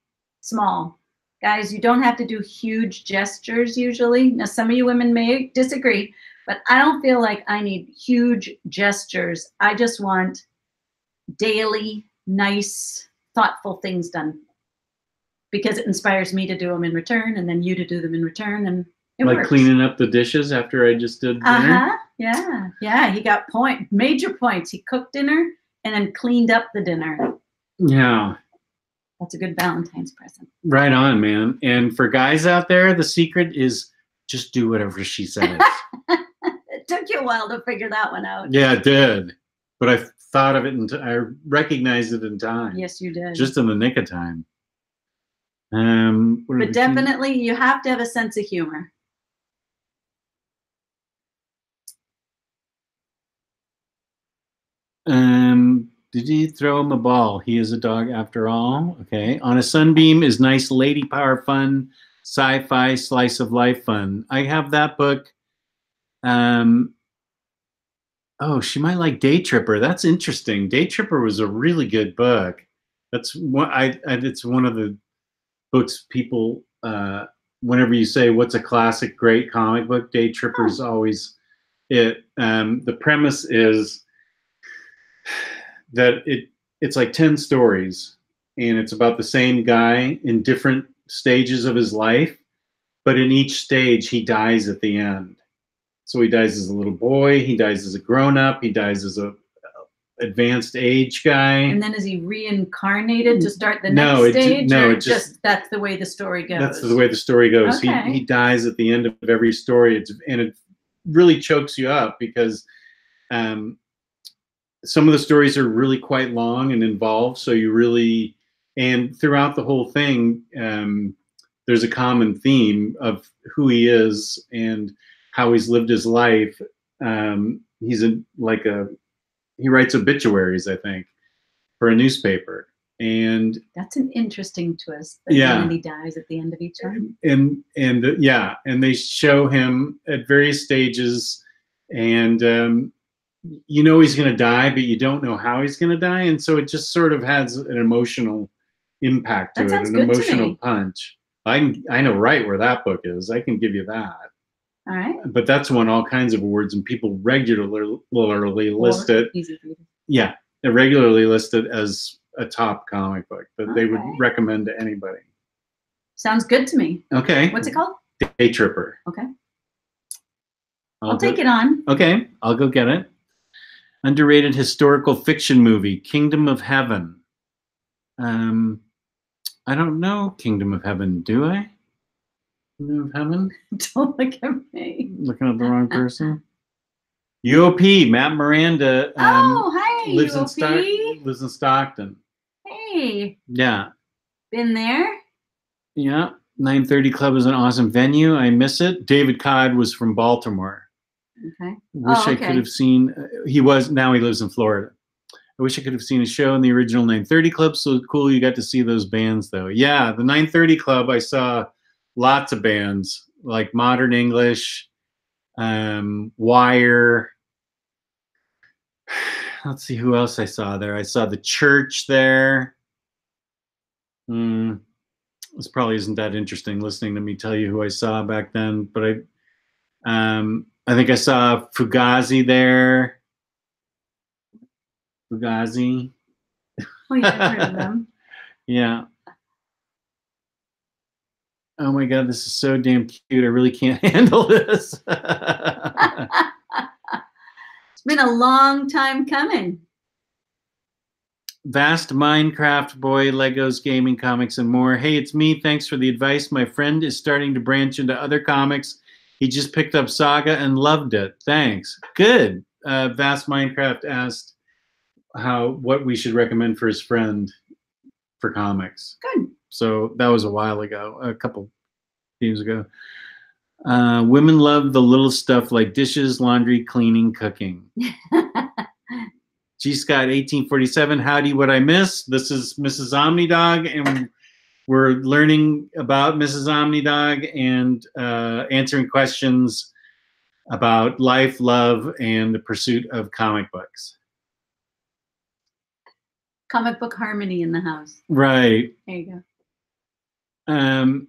Small. Guys, you don't have to do huge gestures usually. Now, some of you women may disagree, but I don't feel like I need huge gestures. I just want daily, nice, thoughtful things done, because it inspires me to do them in return, and then you to do them in return, and it like works. Cleaning up the dishes after I just did dinner? Yeah. He got major points. He cooked dinner and then cleaned up the dinner. Yeah. That's a good Valentine's present. Right on, man. And for guys out there, the secret is just do whatever she says. It took you a while to figure that one out. Yeah, it did. But I thought of it, and I recognized it in time. Yes, you did. Just in the nick of time. But definitely, you have to have a sense of humor. Did you throw him a ball? He is a dog after all. Okay. On a Sunbeam is nice lady power fun, sci-fi slice of life fun. I have that book. Oh, she might like Day Tripper. That's interesting. Day Tripper was a really good book. That's what it's one of the books people, whenever you say what's a classic great comic book, Day Tripper is always it. The premise is that it's like 10 stories, and it's about the same guy in different stages of his life, but in each stage he dies at the end. So he dies as a little boy, he dies as a grown-up, he dies as a advanced age guy. And then is he reincarnated to start the next stage? No, or it just that's the way the story goes. That's the way the story goes. Okay. He dies at the end of every story, and it really chokes you up, because some of the stories are really quite long and involved. So you really, and throughout the whole thing, there's a common theme of who he is and how he's lived his life. He writes obituaries, I think, for a newspaper. And that's an interesting twist. That he dies at the end of each one. And they show him at various stages, and you know he's going to die, but you don't know how he's going to die, and so it just sort of has an emotional impact to it, an emotional punch. I know right where that book is. I can give you that. All right. But that's won all kinds of awards, and people regularly list it. Yeah, they regularly list it as a top comic book that they would recommend to anybody. Sounds good to me. Okay. What's it called? Day Tripper. Okay. I'll take it on. Okay, I'll go get it. Underrated historical fiction movie, Kingdom of Heaven. I don't know Kingdom of Heaven, do I? Kingdom of Heaven? Don't look at me. Looking at the wrong person. UOP, Matt Miranda. Hi, lives UOP. Lives in Stockton. Hey. Yeah. Been there? Yeah. 930 Club is an awesome venue. I miss it. David Codd was from Baltimore. Okay. Wish I could have seen. Now he lives in Florida. I wish I could have seen a show in the original 930 Club. So cool you got to see those bands, though. Yeah, the 930 Club, I saw lots of bands like Modern English, Wire. Let's see who else I saw there. I saw The Church there. This probably isn't that interesting listening to me tell you who I saw back then, but I think I saw Fugazi there. Fugazi. Oh yeah, I've heard of them. Yeah. Oh my God, this is so damn cute. I really can't handle this. It's been a long time coming. Vast Minecraft Boy, Legos, gaming, comics, and more. Hey, it's me. Thanks for the advice. My friend is starting to branch into other comics. He just picked up Saga and loved it. Thanks. Good. Vast Minecraft asked what we should recommend for his friend for comics. Good. So that was a while ago, a couple years ago. Women love the little stuff like dishes, laundry, cleaning, cooking. G. Scott 1847, howdy, what I miss. This is Mrs. OmniDog, and we're learning about Mrs. OmniDog and answering questions about life, love, and the pursuit of comic books. Comic book harmony in the house. Right. There you go.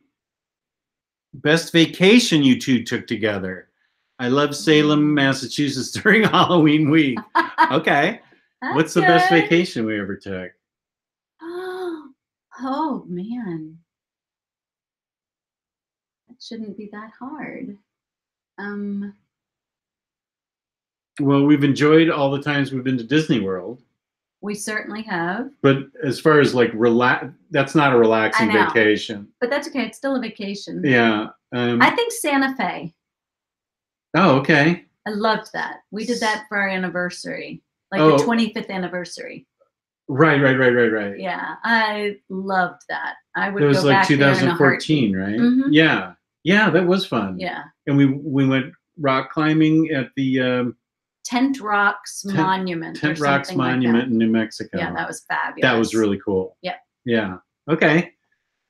Best vacation you two took together. I love Salem, Massachusetts during Halloween week. Okay. What's the best vacation we ever took? Oh, man. That shouldn't be that hard. Well, we've enjoyed all the times we've been to Disney World. We certainly have. But as far as like that's not a relaxing vacation. But that's okay. It's still a vacation. Yeah. I think Santa Fe. Oh, okay. I loved that. We did that for our anniversary. Like the 25th anniversary. Right. Yeah, I loved that. I would go back there. It was like 2014, right? Mm-hmm. Yeah, that was fun. Yeah. And we went rock climbing at the Tent Rocks Monument. Tent Rocks Monument in New Mexico. Yeah, that was fabulous. That was really cool. Yeah. Yeah. Okay.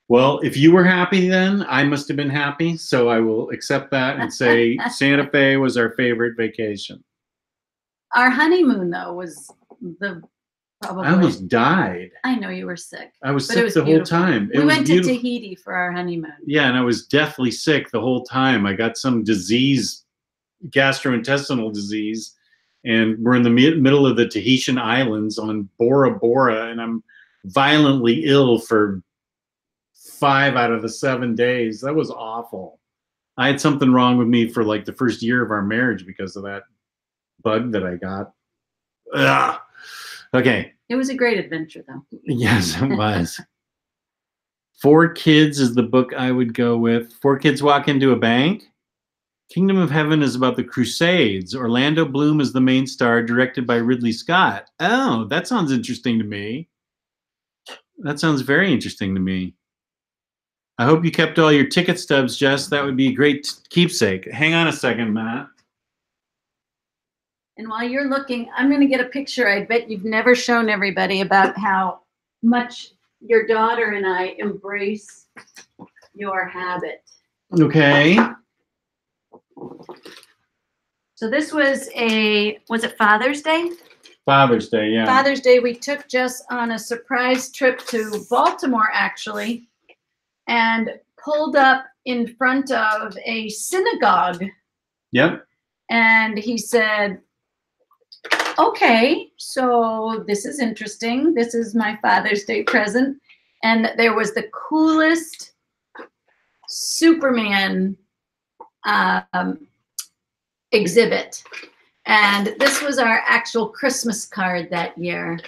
Well, if you were happy then, I must have been happy. So I will accept that and say Santa Fe was our favorite vacation. Our honeymoon, though, was probably. I almost died. I know you were sick. I was sick the whole time. We went to Tahiti for our honeymoon. Yeah, and I was deathly sick the whole time. I got some disease, gastrointestinal disease, and we're in the middle of the Tahitian islands on Bora Bora, and I'm violently ill for 5 out of the 7 days. That was awful. I had something wrong with me for like the first year of our marriage because of that bug that I got. Ugh. Okay. It was a great adventure, though. Yes, it was. 4 Kids is the book I would go with. 4 Kids Walk Into a Bank. Kingdom of Heaven is about the Crusades. Orlando Bloom is the main star, directed by Ridley Scott. Oh, that sounds interesting to me. That sounds very interesting to me. I hope you kept all your ticket stubs, Jess. That would be a great keepsake. Hang on a second, Matt. And while you're looking, I'm going to get a picture. I bet you've never shown everybody about how much your daughter and I embrace your habit. Okay. So this was it Father's Day? Father's Day, yeah. Father's Day, we took Jess on a surprise trip to Baltimore, actually, and pulled up in front of a synagogue. Yep. And he said, okay, so this is interesting. This is my Father's Day present. And there was the coolest Superman exhibit. And this was our actual Christmas card that year.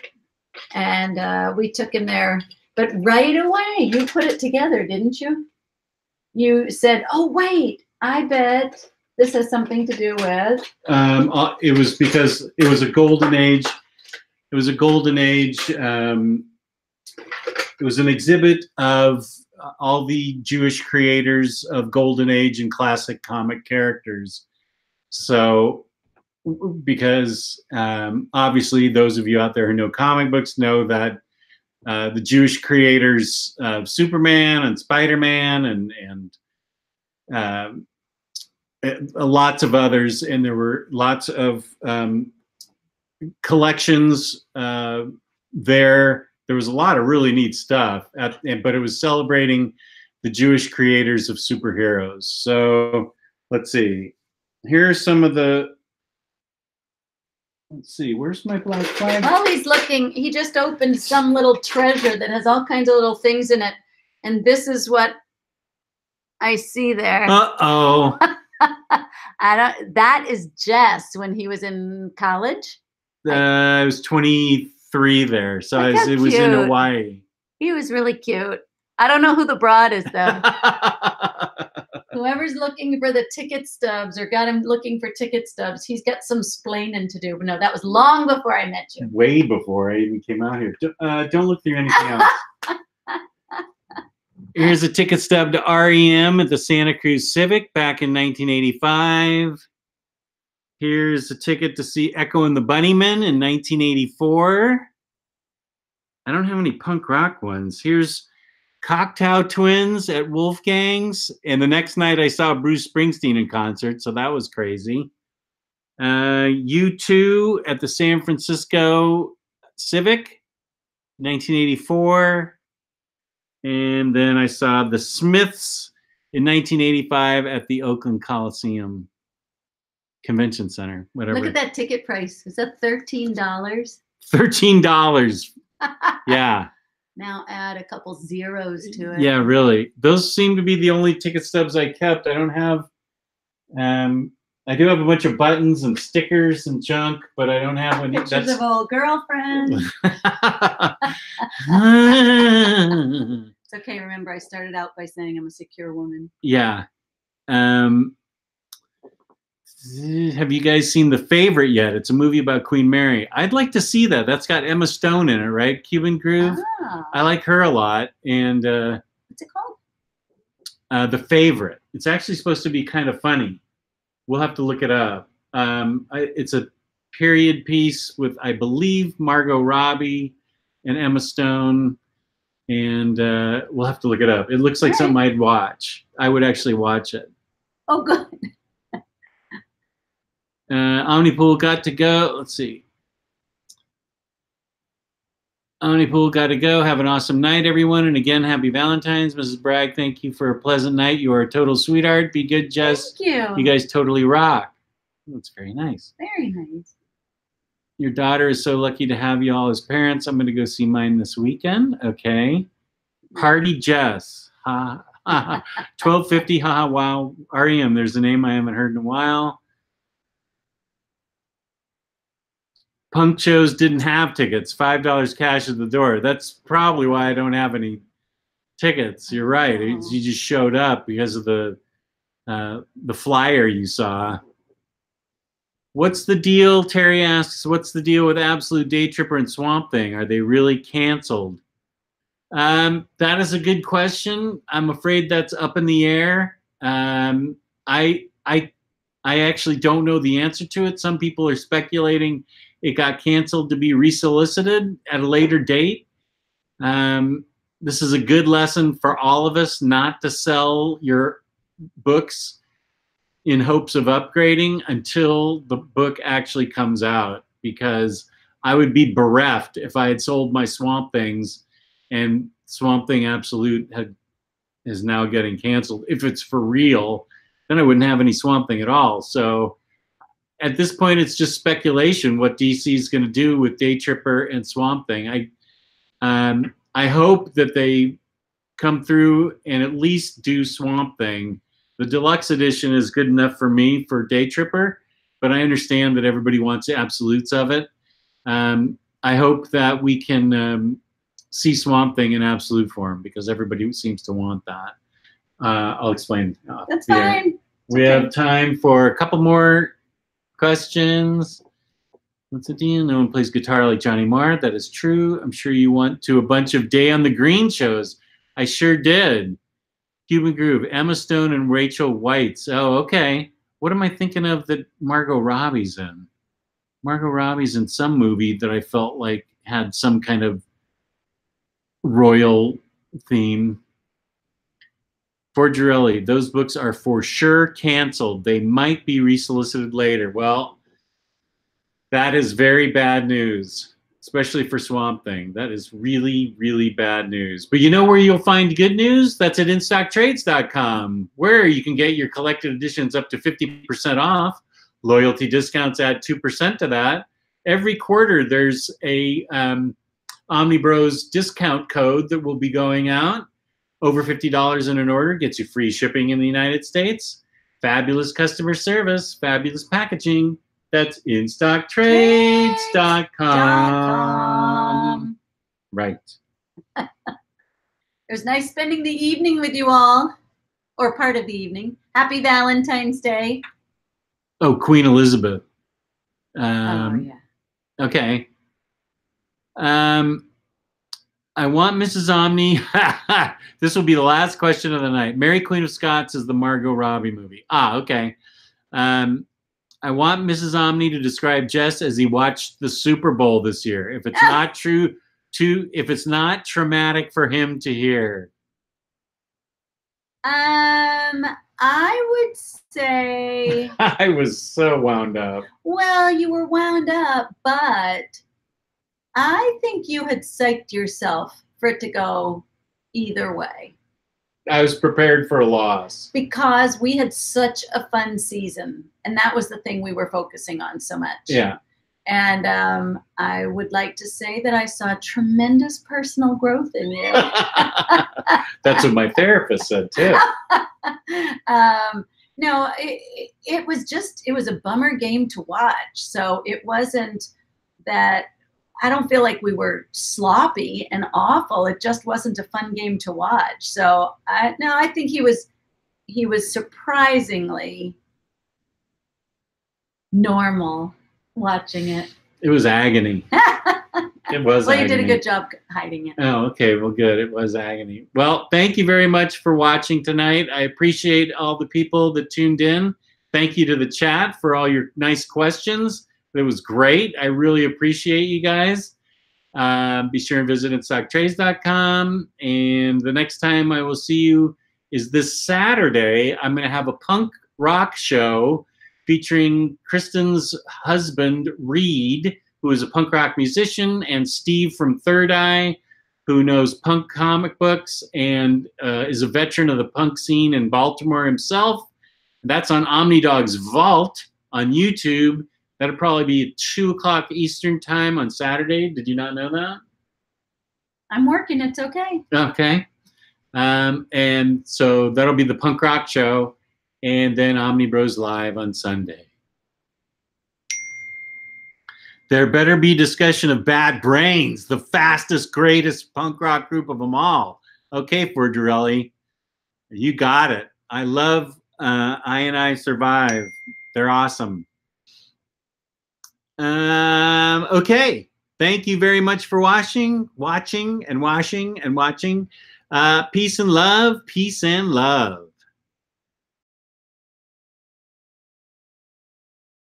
And we took him there. But right away, you put it together, didn't you? You said, oh, wait, I bet this has something to do with. It was because it was a golden age. It was a golden age. It was an exhibit of all the Jewish creators of Golden Age and classic comic characters. So, because obviously those of you out there who know comic books know that the Jewish creators of Superman and Spider-Man and lots of others, and there were lots of collections there. There was a lot of really neat stuff, but it was celebrating the Jewish creators of superheroes. So let's see. Here are some of the. Let's see. Where's my black flag? While he's looking, he just opened some little treasure that has all kinds of little things in it, and this is what I see there. Uh-oh. That is Jess when he was in college. I was 23 there, so it was in Hawaii. He was really cute. I don't know who the broad is, though. Whoever's looking for the ticket stubs or got him looking for ticket stubs, he's got some splaining to do. But no, that was long before I met you. Way before I even came out here. Don't look through anything else. Here's a ticket stub to REM at the Santa Cruz Civic back in 1985. Here's a ticket to see Echo and the Bunnymen in 1984. I don't have any punk rock ones. Here's Cocteau Twins at Wolfgang's, and the next night I saw Bruce Springsteen in concert, so that was crazy. U2 at the San Francisco Civic, 1984. And then I saw the Smiths in 1985 at the Oakland Coliseum Convention Center, whatever. Look at that ticket price. Is that $13? $13. Yeah. Now add a couple zeros to it. Yeah, really. Those seem to be the only ticket stubs I kept. I don't have, I do have a bunch of buttons and stickers and junk, but I don't have any. Pictures of old girlfriends. It's okay. Remember, I started out by saying I'm a secure woman. Yeah. Have you guys seen The Favorite yet? It's a movie about Queen Mary. I'd like to see that. That's got Emma Stone in it, right? Cuban Groove. Ah. I like her a lot. And what's it called? The Favorite. It's actually supposed to be kind of funny. We'll have to look it up. It's a period piece with, I believe, Margot Robbie and Emma Stone. And we'll have to look it up. It looks like something I'd watch. I would actually watch it. Oh, good. Omnipool got to go. Let's see. Omnipool got to go. Have an awesome night, everyone. And again, happy Valentine's. Mrs. Bragg, thank you for a pleasant night. You are a total sweetheart. Be good, Jess. Thank you. You guys totally rock. That's very nice. Very nice. Your daughter is so lucky to have you all as parents. I'm going to go see mine this weekend. Okay. Party Jess. Ha. 1250. Ha. Wow. REM. There's a name I haven't heard in a while. Punk shows didn't have tickets. $5 cash at the door. That's probably why I don't have any tickets. You're right. Oh. You just showed up because of the flyer you saw. What's the deal? Terry asks, what's the deal with Absolute Day Tripper and Swamp Thing? Are they really canceled? That is a good question. I'm afraid that's up in the air. I actually don't know the answer to it. Some people are speculating it got canceled to be resolicited at a later date. This is a good lesson for all of us not to sell your books in hopes of upgrading until the book actually comes out, because I would be bereft if I had sold my Swamp Things and Swamp Thing Absolute is now getting canceled. If it's for real, then I wouldn't have any Swamp Thing at all. So at this point, it's just speculation what DC is going to do with Day Tripper and Swamp Thing. I hope that they come through and at least do Swamp Thing. The deluxe edition is good enough for me for Day Tripper, but I understand that everybody wants absolutes of it. I hope that we can see Swamp Thing in absolute form, because everybody seems to want that. I'll explain. That's fine. We have time for a couple more questions. What's the deal? No one plays guitar like Johnny Marr. That is true. I'm sure you want to a bunch of Day on the Green shows. I sure did. Cuban Groove, Emma Stone and Rachel Weisz. Oh, okay. What am I thinking of that Margot Robbie's in? Margot Robbie's in some movie that I felt like had some kind of royal theme. For Ryley, those books are for sure canceled. They might be resolicited later. Well, that is very bad news, especially for Swamp Thing. That is really, really bad news. But you know where you'll find good news? That's at InStockTrades.com, where you can get your collected editions up to 50% off. Loyalty discounts add 2% to that. Every quarter, there's a OmniBros discount code that will be going out. Over $50 in an order gets you free shipping in the United States. Fabulous customer service, fabulous packaging. That's InStockTrades.com. Right. It was nice spending the evening with you all, or part of the evening. Happy Valentine's Day. Oh, Queen Elizabeth. Oh, yeah. Okay. I want Mrs. Omni. This will be the last question of the night. Mary Queen of Scots is the Margot Robbie movie. Ah, okay. I want Mrs. Omni to describe Jess as he watched the Super Bowl this year. If it's not true, if it's not traumatic for him to hear. I would say I was so wound up. Well, you were wound up, but I think you had psyched yourself for it to go either way. I was prepared for a loss. Because we had such a fun season, and that was the thing we were focusing on so much. Yeah. And I would like to say that I saw tremendous personal growth in you. That's what my therapist said, too. No, it was a bummer game to watch. So it wasn't that, I don't feel like we were sloppy and awful. It just wasn't a fun game to watch. So I think he was surprisingly normal watching it. It was agony. It was well, agony. you did a good job hiding it. Oh, okay. Well, good. It was agony. Well, thank you very much for watching tonight. I appreciate all the people that tuned in. Thank you to the chat for all your nice questions. It was great. I really appreciate you guys. Be sure and visit InStockTrades.com. And the next time I will see you is this Saturday. I'm going to have a punk rock show featuring Kristan's husband, Reed, who is a punk rock musician, and Steve from Third Eye, who knows punk comic books and is a veteran of the punk scene in Baltimore himself. That's on OmniDog's Vault on YouTube. That'll probably be at 2 o'clock Eastern time on Saturday. Did you not know that? I'm working. It's okay. Okay. And so that'll be the punk rock show, and then Omnibroslive on Sunday. There better be discussion of Bad Brains, the fastest, greatest punk rock group of them all. Okay, for Ryley, you got it. I love I Survive. They're awesome. Okay. Thank you very much for watching. Peace and love. Peace and love.